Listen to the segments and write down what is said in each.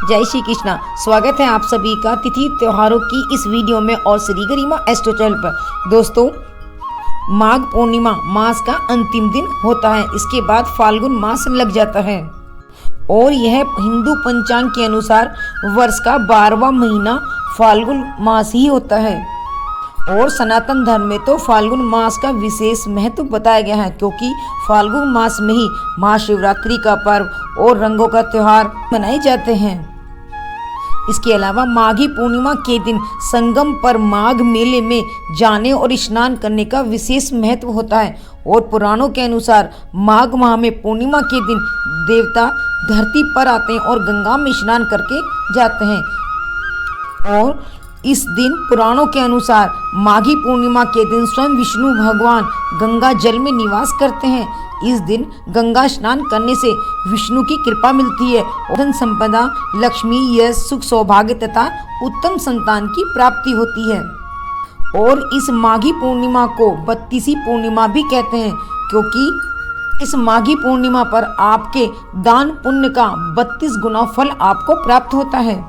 जय श्री कृष्णा। स्वागत है आप सभी का तिथि त्योहारों की इस वीडियो में और श्री गरिमा एस्ट्रो चैनल पर। दोस्तों, माघ पूर्णिमा मास का अंतिम दिन होता है। इसके बाद फाल्गुन मास लग जाता है और यह हिंदू पंचांग के अनुसार वर्ष का 12वां महीना फाल्गुन मास ही होता है। और सनातन धर्म में तो फाल्गुन मास का विशेष महत्व बताया गया है, क्योंकि फाल्गुन मास में ही महाशिवरात्रि का पर्व और रंगों का त्योहार मनाए जाते हैं। इसके अलावा माघी पूर्णिमा के दिन संगम पर माघ मेले में जाने और स्नान करने का विशेष महत्व होता है। और पुराणों के अनुसार माघ माह में पूर्णिमा के दिन देवता धरती पर आते हैं और गंगा में स्नान करके जाते हैं। और इस दिन पुराणों के अनुसार माघी पूर्णिमा के दिन स्वयं विष्णु भगवान गंगा जल में निवास करते हैं। इस दिन गंगा स्नान करने से विष्णु की कृपा मिलती है और धन संपदा, लक्ष्मी, यश, सुख, सौभाग्य तथा उत्तम संतान की प्राप्ति होती है। और इस माघी पूर्णिमा को 32वीं पूर्णिमा भी कहते हैं, क्योंकि इस माघी पूर्णिमा पर आपके दान पुण्य का 32 गुना फल आपको प्राप्त होता है।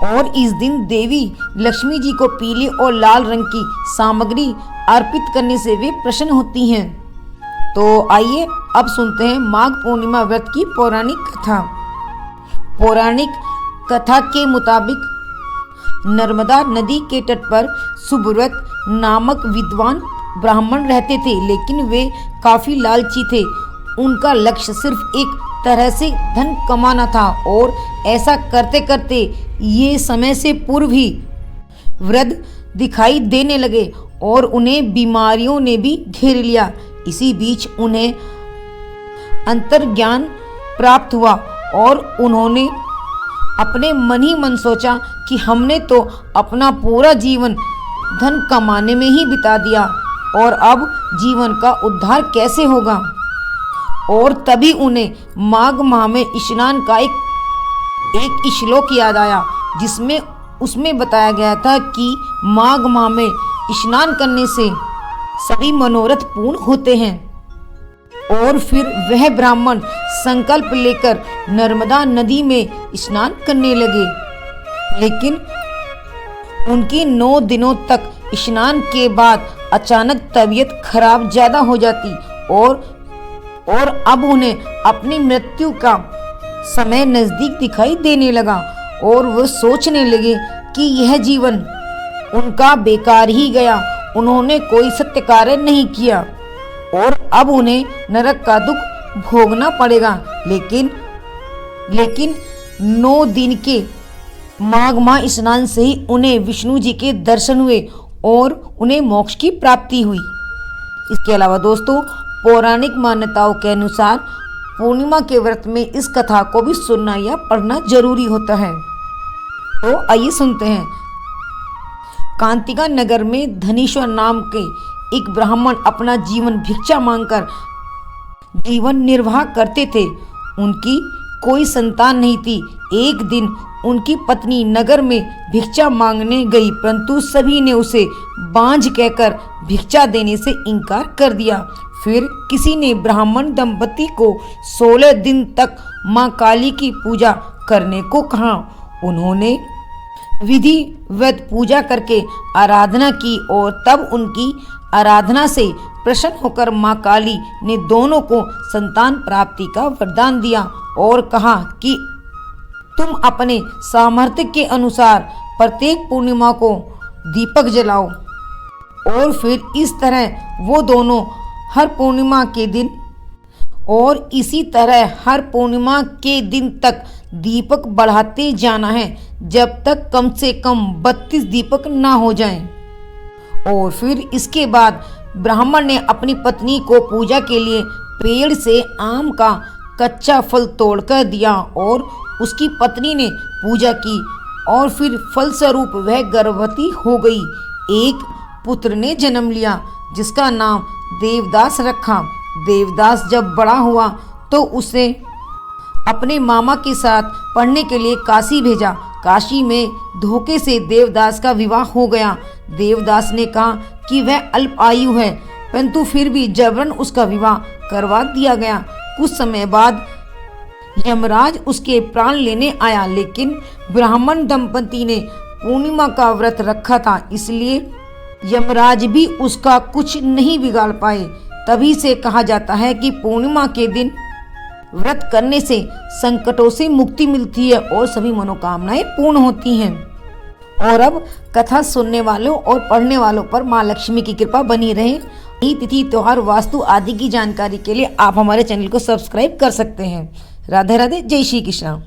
और इस दिन देवी लक्ष्मी जी को पीले और लाल रंग की सामग्री अर्पित करने से वे प्रसन्न होती हैं। तो आइए अब सुनते हैं माघ पूर्णिमा व्रत की पौराणिक कथा। पौराणिक कथा के मुताबिक नर्मदा नदी के तट पर सुब्रत नामक विद्वान ब्राह्मण रहते थे, लेकिन वे काफी लालची थे। उनका लक्ष्य सिर्फ एक तरह से धन कमाना था और ऐसा करते करते ये समय से पूर्व ही वृद्ध दिखाई देने लगे और उन्हें बीमारियों ने भी घेर लिया। इसी बीच उन्हें अंतर्ज्ञान प्राप्त हुआ और उन्होंने अपने मन ही मन सोचा कि हमने तो अपना पूरा जीवन धन कमाने में ही बिता दिया और अब जीवन का उद्धार कैसे होगा। और तभी उन्हें माघ माह में स्नान का एक श्लोक याद आया, जिसमें उसमें बताया गया था कि माघ माह में स्नान करने से सभी मनोरथ पूर्ण होते हैं। और फिर वह ब्राह्मण संकल्प लेकर नर्मदा नदी में स्नान करने लगे, लेकिन उनकी 9 दिनों तक स्नान के बाद अचानक तबीयत खराब ज्यादा हो जाती और अब उन्हें अपनी मृत्यु का समय नजदीक दिखाई देने लगा और वह सोचने लगे कि यह जीवन उनका बेकार ही गया। उन्होंने कोई सत्य कार्य नहीं किया और अब उन्हें नरक का दुख भोगना पड़ेगा। लेकिन 9 दिन के माघ माह स्नान से ही उन्हें विष्णु जी के दर्शन हुए और उन्हें मोक्ष की प्राप्ति हुई। इसके अलावा दोस्तों, पौराणिक मान्यताओं के अनुसार पूर्णिमा के व्रत में इस कथा को भी सुनना या पढ़ना जरूरी होता है। तो आइए सुनते हैं। कांतिका नगर में धनेश्वर नाम के एक ब्राह्मण अपना जीवन भिक्षा मांगकर जीवन निर्वाह करते थे। उनकी कोई संतान नहीं थी। एक दिन उनकी पत्नी नगर में भिक्षा मांगने गई, परंतु सभी ने उसे बांझ कहकर भिक्षा देने से इनकार कर दिया। फिर किसी ने ब्राह्मण दंपति को 16 दिन तक मां काली की पूजा करने को कहा। उन्होंने विधिवत पूजा करके आराधना की और तब उनकी आराधना से प्रसन्न होकर मां काली ने दोनों को संतान प्राप्ति का वरदान दिया और कहा कि तुम अपने सामर्थ्य के अनुसार प्रत्येक पूर्णिमा को दीपक जलाओ। और फिर इस तरह वो दोनों हर पूर्णिमा के दिन और इसी तरह हर पूर्णिमा के दिन तक दीपक बढ़ाते जाना है, जब तक कम से कम 32 दीपक ना हो जाएं। और फिर इसके बाद ब्राह्मण ने अपनी पत्नी को पूजा के लिए पेड़ से आम का कच्चा फल तोड़कर दिया और उसकी पत्नी ने पूजा की और फिर फलस्वरूप वह गर्भवती हो गई। एक पुत्र ने जन्म लिया, जिसका नाम देवदास रखा। देवदास जब बड़ा हुआ तो उसे अपने मामा के साथ पढ़ने के लिए काशी भेजा। काशी में धोखे से देवदास का विवाह हो गया। देवदास ने कहा कि वह अल्प आयु है, परंतु फिर भी जबरन उसका विवाह करवा दिया गया। कुछ समय बाद यमराज उसके प्राण लेने आया, लेकिन ब्राह्मण दंपति ने पूर्णिमा का व्रत रखा था, इसलिए यमराज भी उसका कुछ नहीं बिगाड़ पाए। तभी से कहा जाता है कि पूर्णिमा के दिन व्रत करने से संकटों से मुक्ति मिलती है और सभी मनोकामनाएं पूर्ण होती हैं। और अब कथा सुनने वालों और पढ़ने वालों पर माँ लक्ष्मी की कृपा बनी रहे। तिथि, त्योहार, वास्तु आदि की जानकारी के लिए आप हमारे चैनल को सब्सक्राइब कर सकते हैं। राधे राधे, जय श्री कृष्ण।